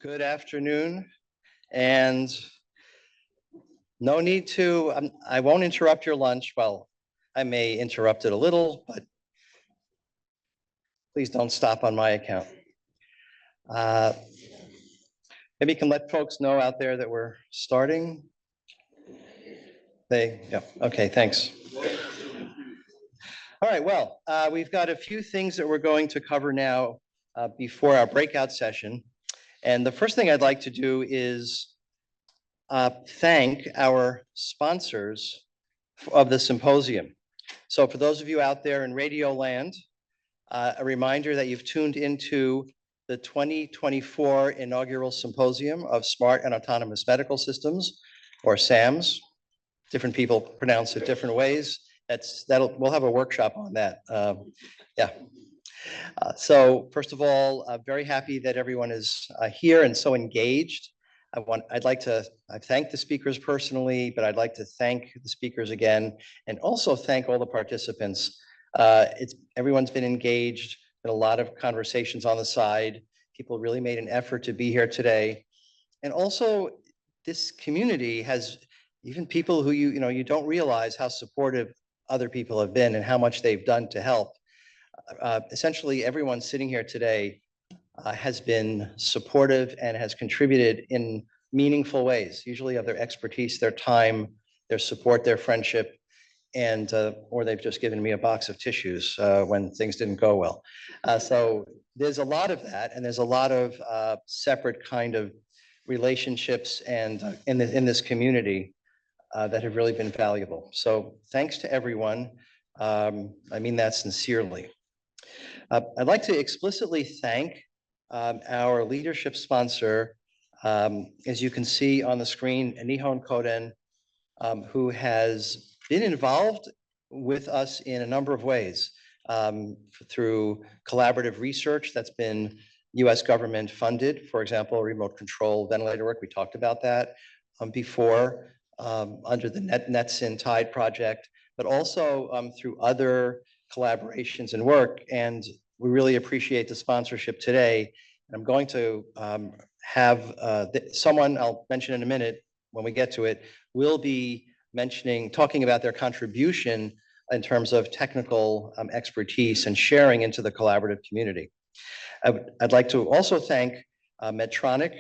Good afternoon, and no need to, I won't interrupt your lunch. Well, I may interrupt it a little, but please don't stop on my account. Maybe you can let folks know out there that we're starting. Okay, thanks. All right, well, we've got a few things that we're going to cover now before our breakout session. And the first thing I'd like to do is thank our sponsors of the symposium. So for those of you out there in Radio Land, a reminder that you've tuned into the 2024 inaugural symposium of Smart and Autonomous Medical Systems, or SAMS. Different people pronounce it different ways. We'll have a workshop on that. So first of all, very happy that everyone is here and so engaged. I thank the speakers personally, but I'd like to thank the speakers again, and also thank all the participants. Everyone's been engaged, been a lot of conversations on the side. People really made an effort to be here today. And also, this community has even people who you don't realize how supportive other people have been and how much they've done to help. Essentially, everyone sitting here today has been supportive and has contributed in meaningful ways, usually of their expertise, their time, their support, their friendship, and or they've just given me a box of tissues when things didn't go well. So there's a lot of that, and there's a lot of separate kind of relationships and in this community that have really been valuable. So thanks to everyone. I mean that sincerely. I'd like to explicitly thank our leadership sponsor, as you can see on the screen, Nihon Koden, who has been involved with us in a number of ways through collaborative research that's been US government funded, for example, remote control ventilator work. We talked about that before under the NetSyn Tide project, but also through other collaborations and work. And we really appreciate the sponsorship today. And I'm going to have someone I'll mention in a minute when we get to it, will be talking about their contribution in terms of technical expertise and sharing into the collaborative community. I'd like to also thank Medtronic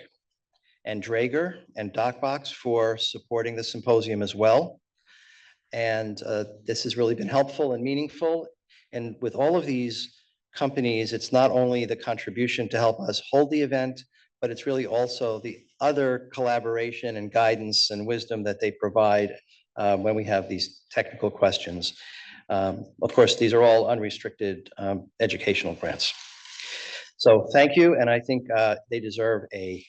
and Draeger and DocBox for supporting the symposium as well. And this has really been helpful and meaningful. And with all of these companies, it's not only the contribution to help us hold the event, but it's really also the other collaboration and guidance and wisdom that they provide when we have these technical questions. Of course, these are all unrestricted educational grants. So thank you, and I think they deserve a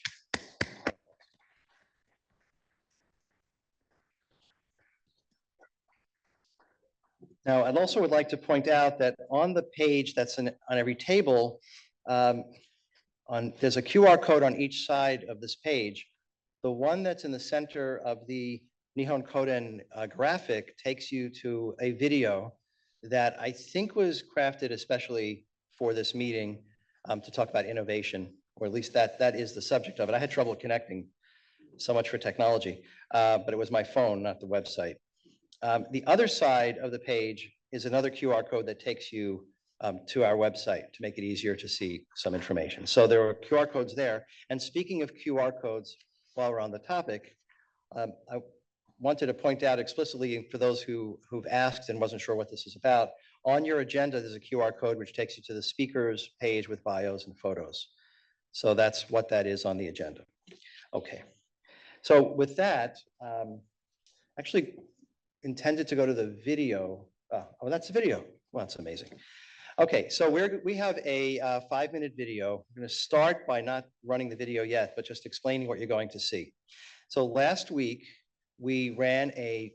Now, I'd also would like to point out that on the page that's on every table, there's a QR code on each side of this page. The one that's in the center of the Nihon Koden graphic takes you to a video that I think was crafted especially for this meeting to talk about innovation, or at least that is the subject of it. I had trouble connecting, so much for technology, but it was my phone, not the website. The other side of the page is another QR code that takes you to our website to make it easier to see some information. So there are QR codes there. And speaking of QR codes, while we're on the topic, I wanted to point out explicitly for those who've asked and wasn't sure what this is about, on your agenda, there's a QR code which takes you to the speakers page with bios and photos. So that's what that is on the agenda. Okay. So with that, actually, intended to go to the video. Oh, that's the video. Well, that's amazing. Okay, so we have a 5-minute video. We're going to start by not running the video yet, but just explaining what you're going to see. So last week, we ran a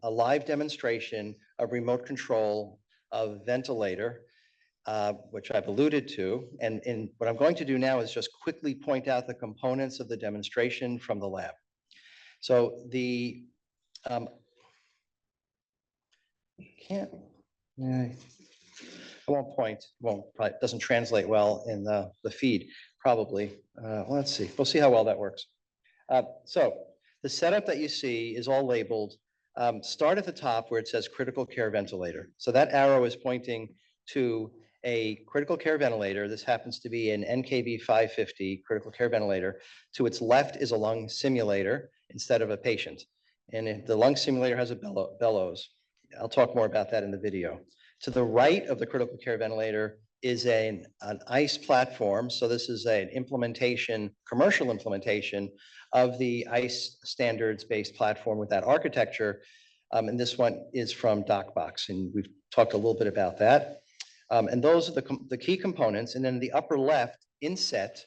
live demonstration of remote control of Ventilator, which I've alluded to. And what I'm going to do now is just quickly point out the components of the demonstration from the lab. So I won't point, probably doesn't translate well in the feed, probably. Let's see, we'll see how well that works. So the setup that you see is all labeled. Start at the top where it says critical care ventilator. So that arrow is pointing to a critical care ventilator. This happens to be an NKV 550 critical care ventilator. To its left is a lung simulator instead of a patient. And the lung simulator has a bellows. I'll talk more about that in the video. To the right of the critical care ventilator is an ICE platform. So this is an implementation, commercial implementation of the ICE standards-based platform with that architecture. And this one is from DocBox, and we've talked a little bit about that. And those are the key components. And then the upper left inset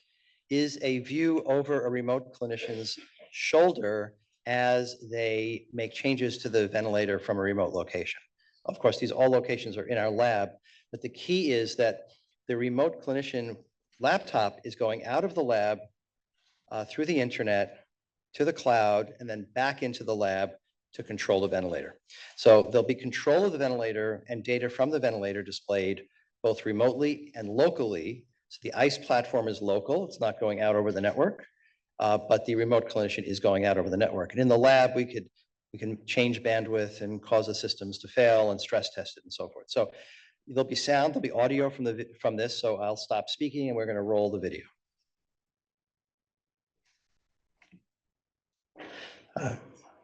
is a view over a remote clinician's shoulder as they make changes to the ventilator from a remote location. Of course, all locations are in our lab, but the key is that the remote clinician laptop is going out of the lab through the internet to the cloud and then back into the lab to control the ventilator. So there'll be control of the ventilator and data from the ventilator displayed both remotely and locally. So the ICE platform is local, it's not going out over the network, but the remote clinician is going out over the network. And in the lab, we can change bandwidth and cause the systems to fail and stress test it and so forth. So there'll be sound, there'll be audio from this, so I'll stop speaking and we're going to roll the video.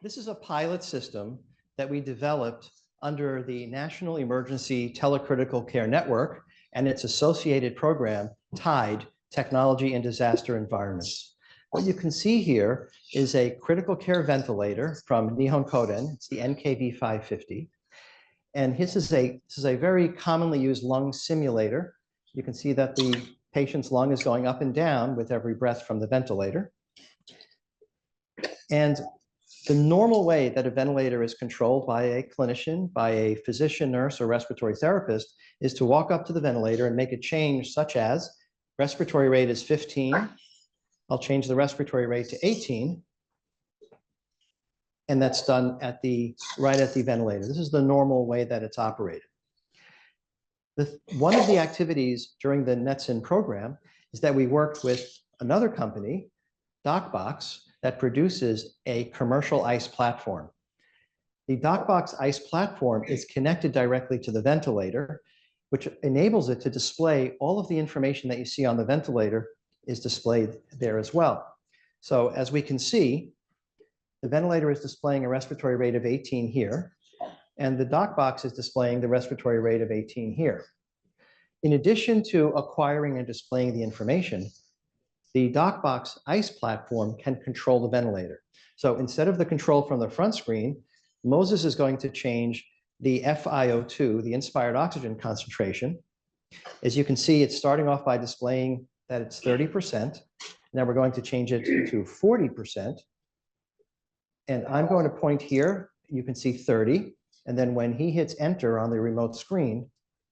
This is a pilot system that we developed under the National Emergency Telecritical Care Network and its associated program, TIDE, Technology and Disaster Environments. What you can see here is a critical care ventilator from Nihon Kohden. It's the NKV 550. And this is a very commonly used lung simulator. You can see that the patient's lung is going up and down with every breath from the ventilator. And the normal way that a ventilator is controlled by a clinician, by a physician, nurse, or respiratory therapist is to walk up to the ventilator and make a change such as respiratory rate is 15. I'll change the respiratory rate to 18. And that's done right at the ventilator. This is the normal way that it's operated. One of the activities during the NETSIN program is that we worked with another company, DocBox, that produces a commercial ICE platform. The DocBox ICE platform is connected directly to the ventilator, which enables it to display all of the information that you see on the ventilator is displayed there as well. So as we can see, the ventilator is displaying a respiratory rate of 18 here, and the DocBox is displaying the respiratory rate of 18 here. In addition to acquiring and displaying the information, the DocBox ICE platform can control the ventilator. So instead of the control from the front screen, Moses is going to change the FiO2, the inspired oxygen concentration. As you can see, it's starting off by displaying that it's 30%. Now we're going to change it to 40%. And I'm going to point here, you can see 30. And then when he hits enter on the remote screen,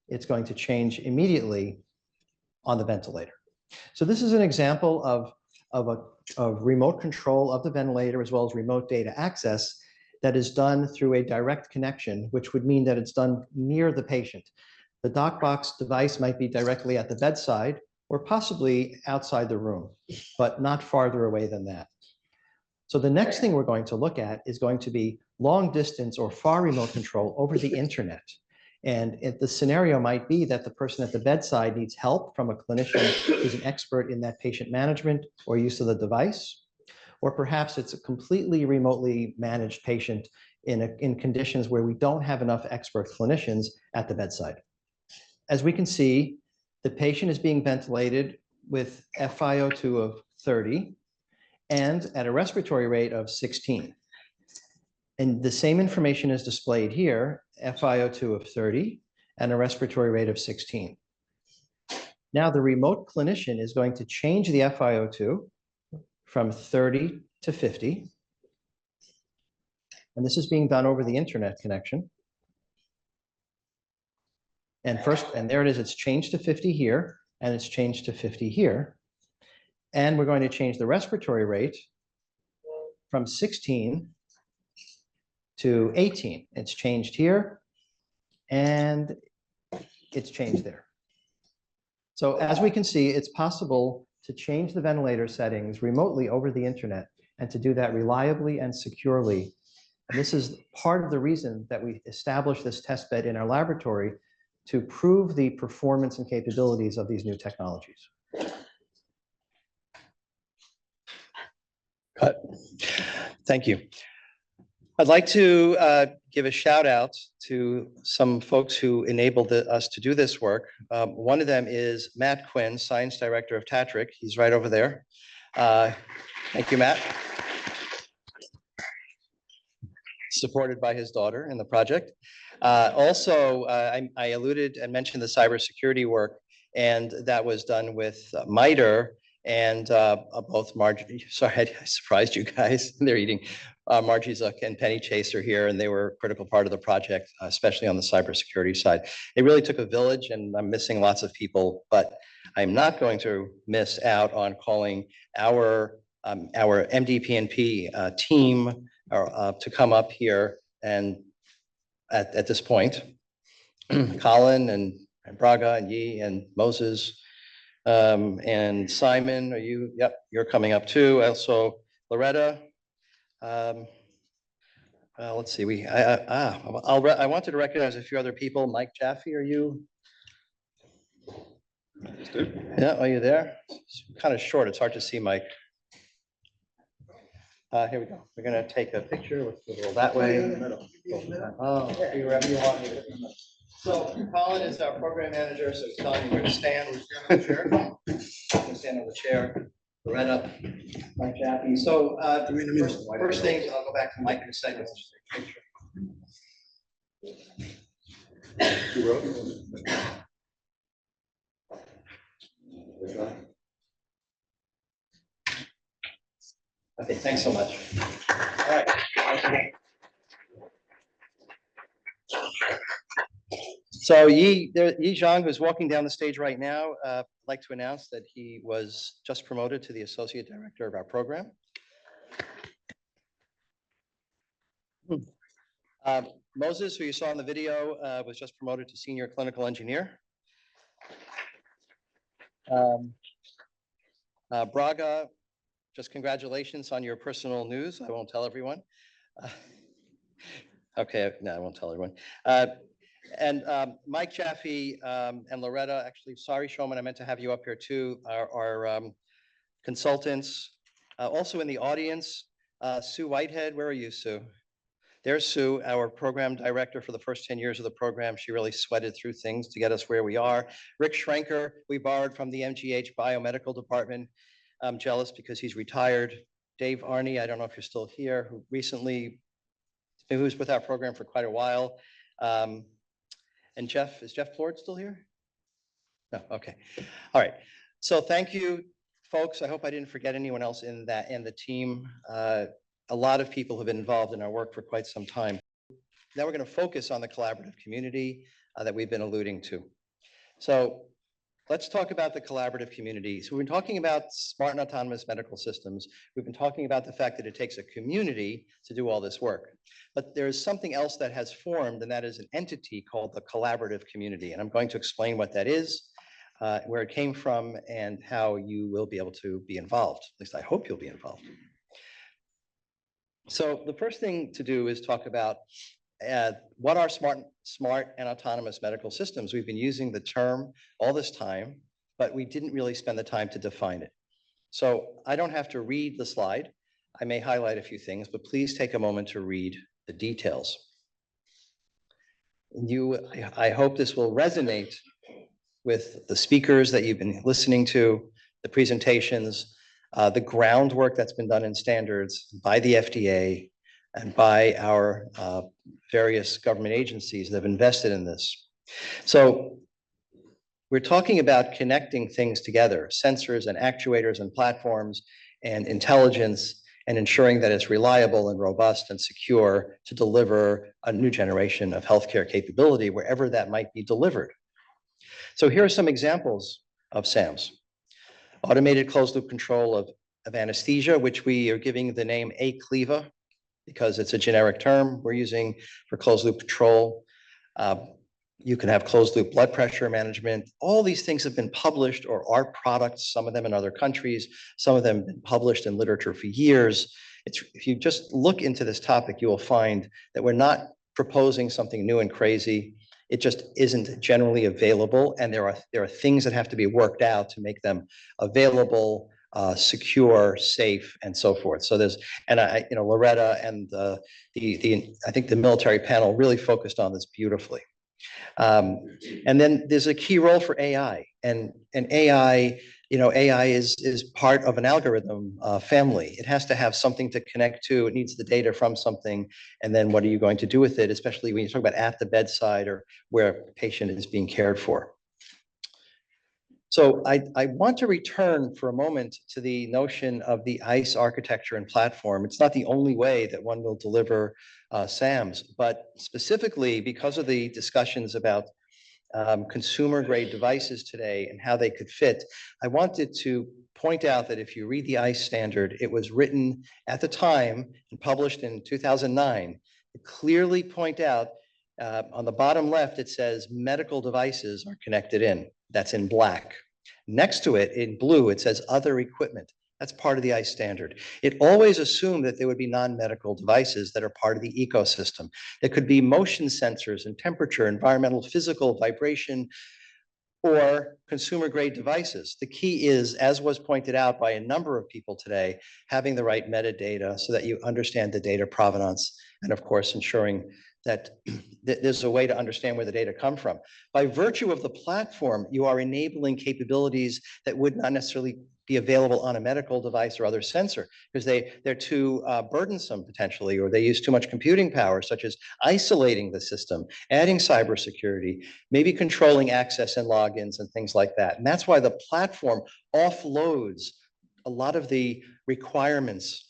it's going to change immediately on the ventilator. So this is an example of remote control of the ventilator as well as remote data access that is done through a direct connection, which would mean that it's done near the patient. The DocBox device might be directly at the bedside or possibly outside the room, but not farther away than that. So the next thing we're going to look at is going to be long distance or far remote control over the internet. And if the scenario might be that the person at the bedside needs help from a clinician who's an expert in that patient management or use of the device, or perhaps it's a completely remotely managed patient in conditions where we don't have enough expert clinicians at the bedside. As we can see, the patient is being ventilated with FiO2 of 30 and at a respiratory rate of 16. And the same information is displayed here, FiO2 of 30 and a respiratory rate of 16. Now the remote clinician is going to change the FiO2 from 30 to 50. And this is being done over the internet connection. And there it is, it's changed to 50 here, and it's changed to 50 here. And we're going to change the respiratory rate from 16 to 18. It's changed here, and it's changed there. So as we can see, it's possible to change the ventilator settings remotely over the internet and to do that reliably and securely. And this is part of the reason that we established this test bed in our laboratory to prove the performance and capabilities of these new technologies. Cut. Thank you. I'd like to give a shout out to some folks who enabled us to do this work. One of them is Matt Quinn, Science Director of Tatric. He's right over there. Thank you, Matt. Supported by his daughter in the project. Also, I alluded and mentioned the cybersecurity work, and that was done with MITRE and both Margie, sorry, I surprised you guys. They're eating. Margie Zook and Penny Chase are here, and they were a critical part of the project, especially on the cybersecurity side. It really took a village, and I'm missing lots of people, but I'm not going to miss out on calling our MDPNP team to come up here and at this point, Colin and Braga and Yi and Moses and Simon, are you? Yep, you're coming up too. Also, Loretta. Let's see. I wanted to recognize a few other people. Mike Jaffe, are you? Yeah, are you there? It's kind of short. It's hard to see, Mike. Here we go. We're going to take a picture. Let's go that way. Oh, wherever you want me to. So Colin is our program manager, so he's telling me where to stand. We're standing on the chair. We'll stand on the chair. Loretta, Mike Jaffe. So first things, I'll go back to Mike in a second. Let's just take a picture. Okay, thanks so much. All right. So Yi Zhang, who's walking down the stage right now, I'd like to announce that he was just promoted to the Associate Director of our program. Moses, who you saw in the video, was just promoted to Senior Clinical Engineer. Braga, just congratulations on your personal news. I won't tell everyone. Okay, no, I won't tell everyone. And Mike Jaffe and Loretta, actually, sorry, Showman, I meant to have you up here too, are consultants. Also in the audience, Sue Whitehead, where are you, Sue? There's Sue, our program director for the first 10 years of the program. She really sweated through things to get us where we are. Rick Schrenker, we borrowed from the MGH biomedical department. I'm jealous because he's retired. Dave Arney, I don't know if you're still here, who recently, who was with our program for quite a while. And Jeff, is Jeff Plord still here? No, okay. All right. So thank you, folks. I hope I didn't forget anyone else in the team. A lot of people have been involved in our work for quite some time. Now we're going to focus on the collaborative community that we've been alluding to. So let's talk about the collaborative community. So we've been talking about smart and autonomous medical systems. We've been talking about the fact that it takes a community to do all this work. But there is something else that has formed, and that is an entity called the collaborative community. And I'm going to explain what that is, where it came from, and how you will be able to be involved. At least I hope you'll be involved. So the first thing to do is talk about what are smart and autonomous medical systems. We've been using the term all this time, but we didn't really spend the time to define it. So I don't have to read the slide. I may highlight a few things, but please take a moment to read the details. I hope this will resonate with the speakers that you've been listening to, the presentations, the groundwork that's been done in standards by the FDA and by our various government agencies that have invested in this. So we're talking about connecting things together, sensors and actuators and platforms and intelligence, and ensuring that it's reliable and robust and secure to deliver a new generation of healthcare capability wherever that might be delivered. So here are some examples of SAMs. Automated closed loop control of anesthesia, which we are giving the name ACLEVA because it's a generic term we're using for closed loop control. You can have closed loop blood pressure management. All these things have been published or are products, some of them in other countries, some of them have been published in literature for years. If you just look into this topic, you will find that we're not proposing something new and crazy. It just isn't generally available. And there are things that have to be worked out to make them available, secure, safe, and so forth. So Loretta and I think the military panel really focused on this beautifully. And then there's a key role for AI, and AI, AI is part of an algorithm family. It has to have something to connect to. It needs the data from something, and then what are you going to do with it? Especially when you talk about at the bedside or where a patient is being cared for. So I want to return for a moment to the notion of the ICE architecture and platform. It's not the only way that one will deliver SAMs, but specifically because of the discussions about consumer grade devices today and how they could fit, I wanted to point out that if you read the ICE standard, it was written at the time and published in 2009. It clearly point out on the bottom left, it says medical devices are connected in. That's in black. Next to it, in blue, it says other equipment. That's part of the ICE standard. It always assumed that there would be non-medical devices that are part of the ecosystem. There could be motion sensors and temperature, environmental, physical, vibration, or consumer grade devices. The key is, as was pointed out by a number of people today, having the right metadata so that you understand the data provenance, and of course, ensuring that there's a way to understand where the data come from. By virtue of the platform, you are enabling capabilities that would not necessarily be available on a medical device or other sensor because they're too burdensome potentially, or they use too much computing power, such as isolating the system, adding cybersecurity, maybe controlling access and logins and things like that. And that's why the platform offloads a lot of the requirements,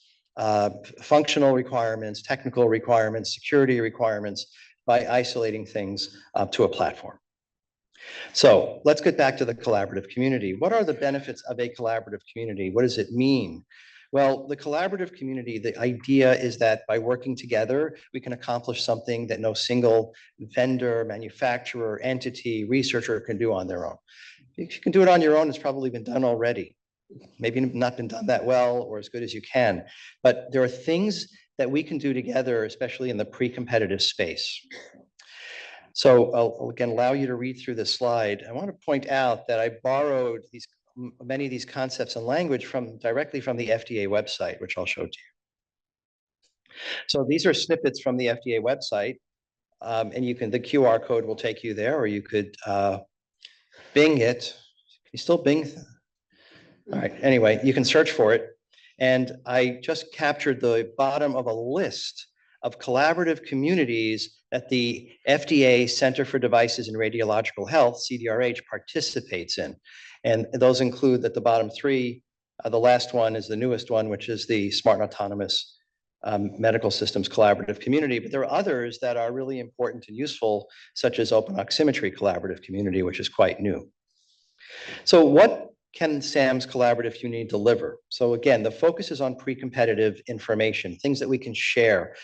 functional requirements, technical requirements, security requirements, by isolating things to a platform. So let's get back to the collaborative community. What are the benefits of a collaborative community? What does it mean? Well, the collaborative community, the idea is that by working together, we can accomplish something that no single vendor, manufacturer, entity, researcher can do on their own. If you can do it on your own, it's probably been done already. Maybe not been done that well or as good as you can. But there are things that we can do together, especially in the pre-competitive space. So I'll again allow you to read through this slide. I want to point out that I borrowed many of these concepts and language directly from the FDA website, which I'll show to you. So these are snippets from the FDA website, and the QR code will take you there, or you could Bing it. Can you still Bing? All right, anyway, you can search for it. And I just captured the bottom of a list of collaborative communities that the FDA Center for Devices and Radiological Health, CDRH, participates in. And those include at the bottom three, the last one is the newest one, which is the Smart and Autonomous Medical Systems Collaborative Community. But there are others that are really important and useful, such as Open Oximetry Collaborative Community, which is quite new. So what can SAM's collaborative community deliver? So again, the focus is on pre-competitive information, things that we can share,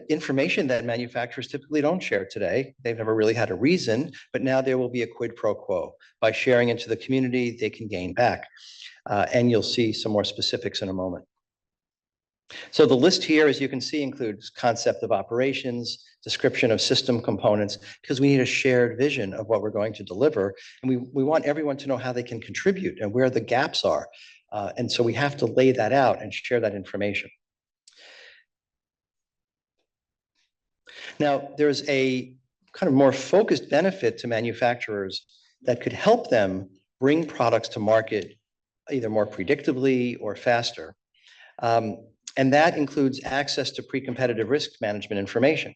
information that manufacturers typically don't share today. They've never really had a reason, but now there will be a quid pro quo. By sharing into the community, they can gain back. And you'll see some more specifics in a moment. So the list here, as you can see, includes concept of operations, description of system components, because we need a shared vision of what we're going to deliver. And we want everyone to know how they can contribute and where the gaps are. And so we have to lay that out and share that information. Now, there's a kind of more focused benefit to manufacturers that could help them bring products to market either more predictably or faster. And that includes access to pre-competitive risk management information.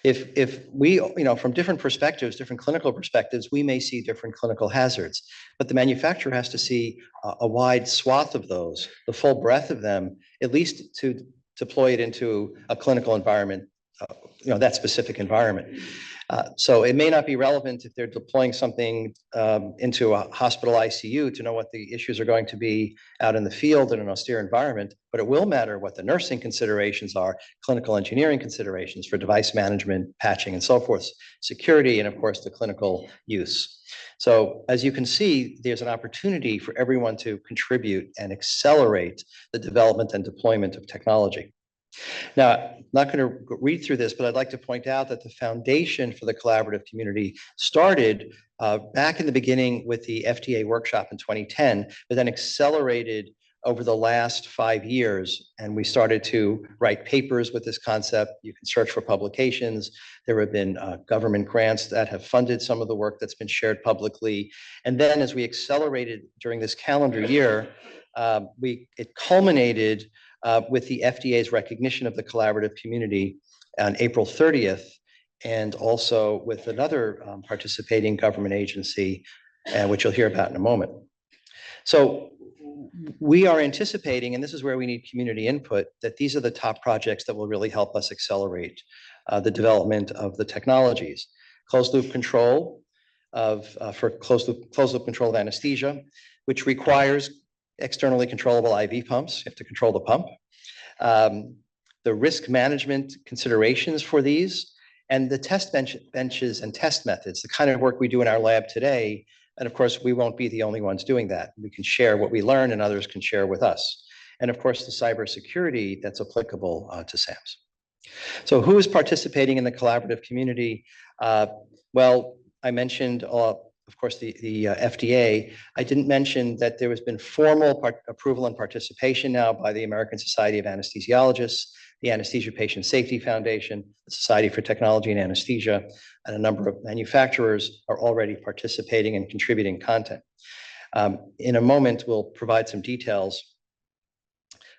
If we, from different perspectives, different clinical perspectives, we may see different clinical hazards, but the manufacturer has to see a wide swath of those, the full breadth of them, at least to deploy it into a clinical environment that specific environment. So it may not be relevant if they're deploying something into a hospital ICU to know what the issues are going to be out in the field in an austere environment, but it will matter what the nursing considerations are, clinical engineering considerations for device management, patching, and so forth, security, and of course, the clinical use. So as you can see, there's an opportunity for everyone to contribute and accelerate the development and deployment of technology. Now, I'm not going to read through this, but I'd like to point out that the foundation for the collaborative community started back in the beginning with the FDA workshop in 2010, but then accelerated over the last 5 years. And we started to write papers with this concept. You can search for publications. There have been government grants that have funded some of the work that's been shared publicly. And then as we accelerated during this calendar year, it culminated with the FDA's recognition of the collaborative community on April 30th, and also with another participating government agency, which you'll hear about in a moment. So we are anticipating, and this is where we need community input, that these are the top projects that will really help us accelerate the development of the technologies. Closed loop control for closed loop control of anesthesia, which requires externally controllable IV pumps. You have to control the pump. The risk management considerations for these, and the test benches and test methods, the kind of work we do in our lab today. And of course, we won't be the only ones doing that. We can share what we learn and others can share with us. And of course, the cybersecurity that's applicable to SAMS. So who is participating in the collaborative community? Well, I mentioned, of course, the FDA. I didn't mention that there has been formal approval and participation now by the American Society of Anesthesiologists, the Anesthesia Patient Safety Foundation, the Society for Technology and Anesthesia, and a number of manufacturers are already participating and contributing content. In a moment, we'll provide some details.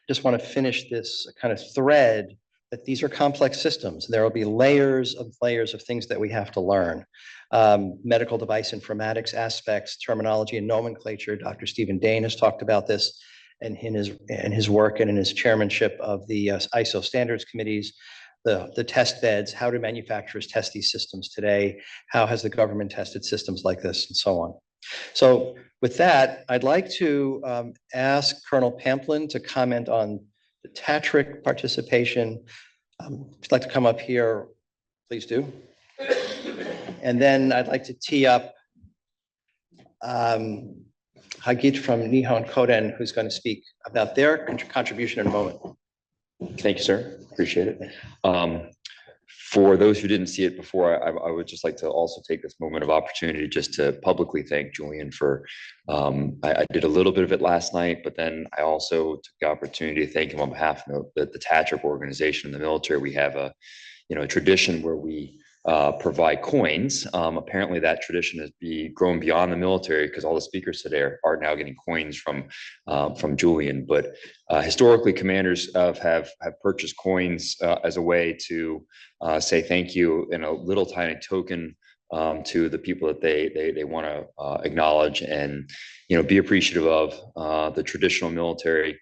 Just want to finish this kind of thread that these are complex systems. There will be layers of things that we have to learn. Medical device informatics aspects, terminology and nomenclature. Dr. Stephen Dane has talked about this in his work and in his chairmanship of the ISO standards committees. The test beds, how do manufacturers test these systems today? How has the government tested systems like this, and so on. So with that, I'd like to ask Colonel Pamplin to comment on the TATRIC participation. If you'd like to come up here, please do. And then I'd like to tee up Hagit from Nihon Koden, who's going to speak about their contribution in a moment. Thank you, sir. Appreciate it. For those who didn't see it before, I would just like to also take this moment of opportunity just to publicly thank Julian for, I did a little bit of it last night, but then I also took the opportunity to thank him on behalf of the TATRIC organization in the military. We have a tradition where we provide coins. Apparently that tradition has grown beyond the military because all the speakers today are now getting coins from Julian. But historically, commanders have purchased coins as a way to say thank you in a little tiny token to the people that they want to acknowledge and be appreciative of. The traditional military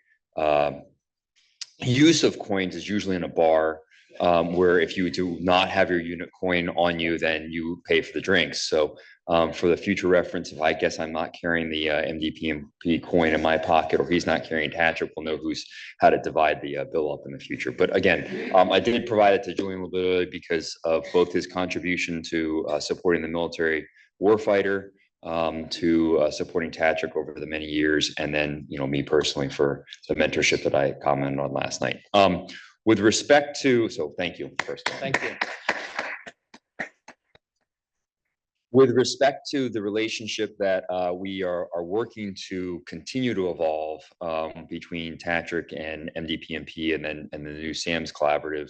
use of coins is usually in a bar. Where if you do not have your unit coin on you, then you pay for the drinks. So for the future reference, if I guess I'm not carrying the MDPMP coin in my pocket, or he's not carrying TATRIC, we'll know how to divide the bill up in the future. But again, I did provide it to Julian a little bit early because of both his contribution to supporting the military warfighter, to supporting TATRIC over the many years, and then me personally for the mentorship that I commented on last night. With respect to, so thank you first. Thank you. With respect to the relationship that we are working to continue to evolve between TATRIC and MDPMP and the new SAMS collaborative,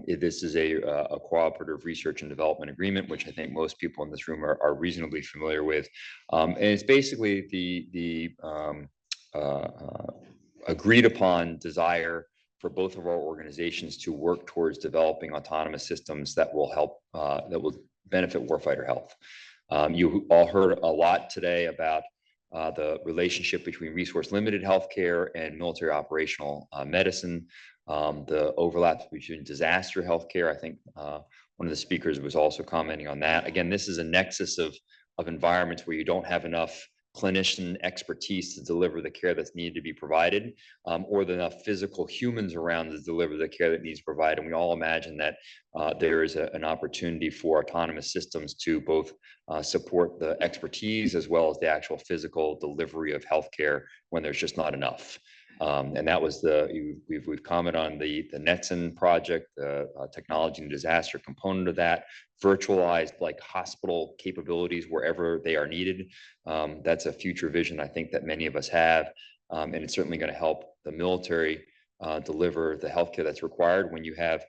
this is a cooperative research and development agreement, which I think most people in this room are reasonably familiar with. And it's basically the agreed upon desire for both of our organizations to work towards developing autonomous systems that will help, that will benefit warfighter health. You all heard a lot today about the relationship between resource-limited healthcare and military operational medicine, the overlap between disaster healthcare. I think one of the speakers was also commenting on that. Again, this is a nexus of environments where you don't have enough clinician expertise to deliver the care that's needed to be provided, or enough physical humans around to deliver the care that needs provided. And we all imagine that there is an opportunity for autonomous systems to both support the expertise as well as the actual physical delivery of healthcare when there's just not enough. And that was we've commented on the Netson project, the technology and disaster component of that, virtualized like hospital capabilities wherever they are needed. That's a future vision I think that many of us have, and it's certainly going to help the military deliver the healthcare that's required when you have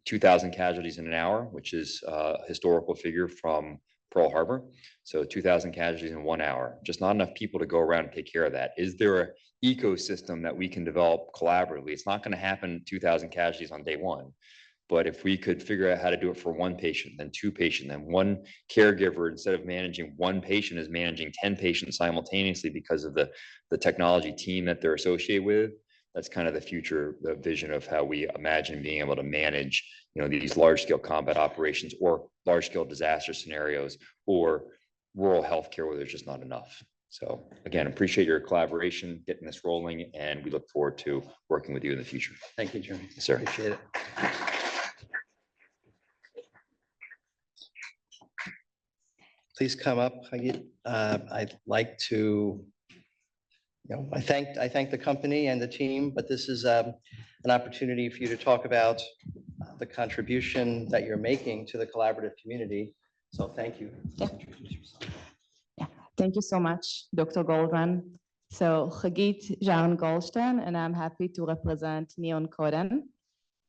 2,000 casualties in an hour, which is a historical figure from Pearl Harbor. So 2,000 casualties in 1 hour, just not enough people to go around and take care of that. Is there an ecosystem that we can develop collaboratively? It's not going to happen 2,000 casualties on day one. But if we could figure out how to do it for one patient, then two patients, then one caregiver, instead of managing one patient, is managing 10 patients simultaneously because of the technology team that they're associated with, that's kind of the future, the vision of how we imagine being able to manage, these large-scale combat operations or large-scale disaster scenarios or rural healthcare where there's just not enough. So again, appreciate your collaboration, getting this rolling, and we look forward to working with you in the future. Thank you, Julian. Yes, sir. Appreciate it. Please come up. I'd like to, I thank the company and the team, but this is an opportunity for you to talk about the contribution that you're making to the collaborative community. So thank you. Yeah. Yeah. Thank you so much, Dr. Goldman. So Hagit Jaron Goldstein, and I'm happy to represent Neon Coden.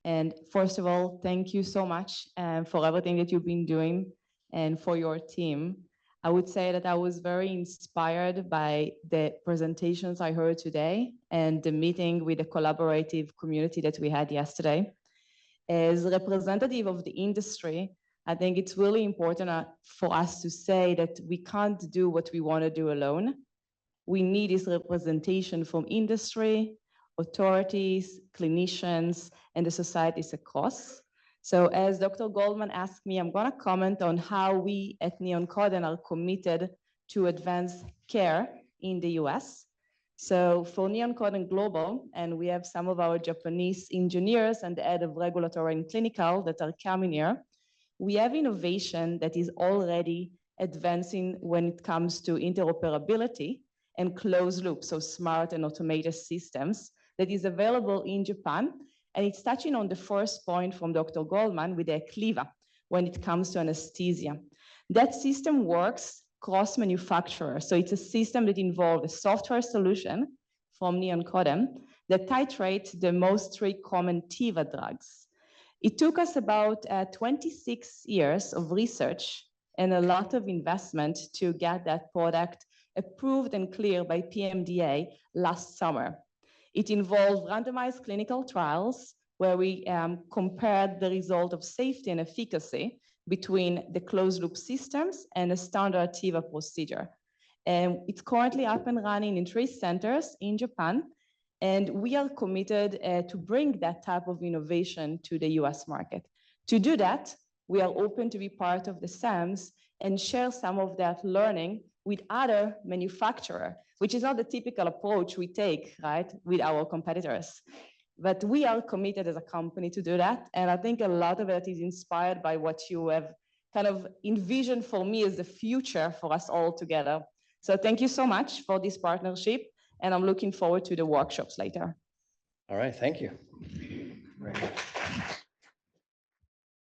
And first of all, thank you so much for everything that you've been doing and for your team. I would say that I was very inspired by the presentations I heard today and the meeting with the collaborative community that we had yesterday. As a representative of the industry, I think it's really important for us to say that we can't do what we want to do alone. We need this representation from industry, authorities, clinicians, and the societies across. So as Dr. Goldman asked me, I'm going to comment on how we at Neon Coden are committed to advance care in the US. So for Neon Coden Global, and we have some of our Japanese engineers and the head of regulatory and clinical that are coming here, we have innovation that is already advancing when it comes to interoperability and closed loop, so smart and automated systems that is available in Japan. And it's touching on the first point from Dr. Goldman with the Cliva when it comes to anesthesia. That system works cross-manufacturer. So it's a system that involves a software solution from Neon Coden that titrates the most three common TIVA drugs. It took us about 26 years of research and a lot of investment to get that product approved and cleared by PMDA last summer. It involved randomized clinical trials where we compared the result of safety and efficacy between the closed loop systems and a standard TIVA procedure. And it's currently up and running in 3 centers in Japan. And we are committed to bring that type of innovation to the US market. To do that, we are open to be part of the SAMs and share some of that learning with other manufacturers, which is not the typical approach we take, right, with our competitors. But we are committed as a company to do that. And I think a lot of it is inspired by what you have kind of envisioned for me as the future for us all together. So thank you so much for this partnership. And I'm looking forward to the workshops later. All right, thank you.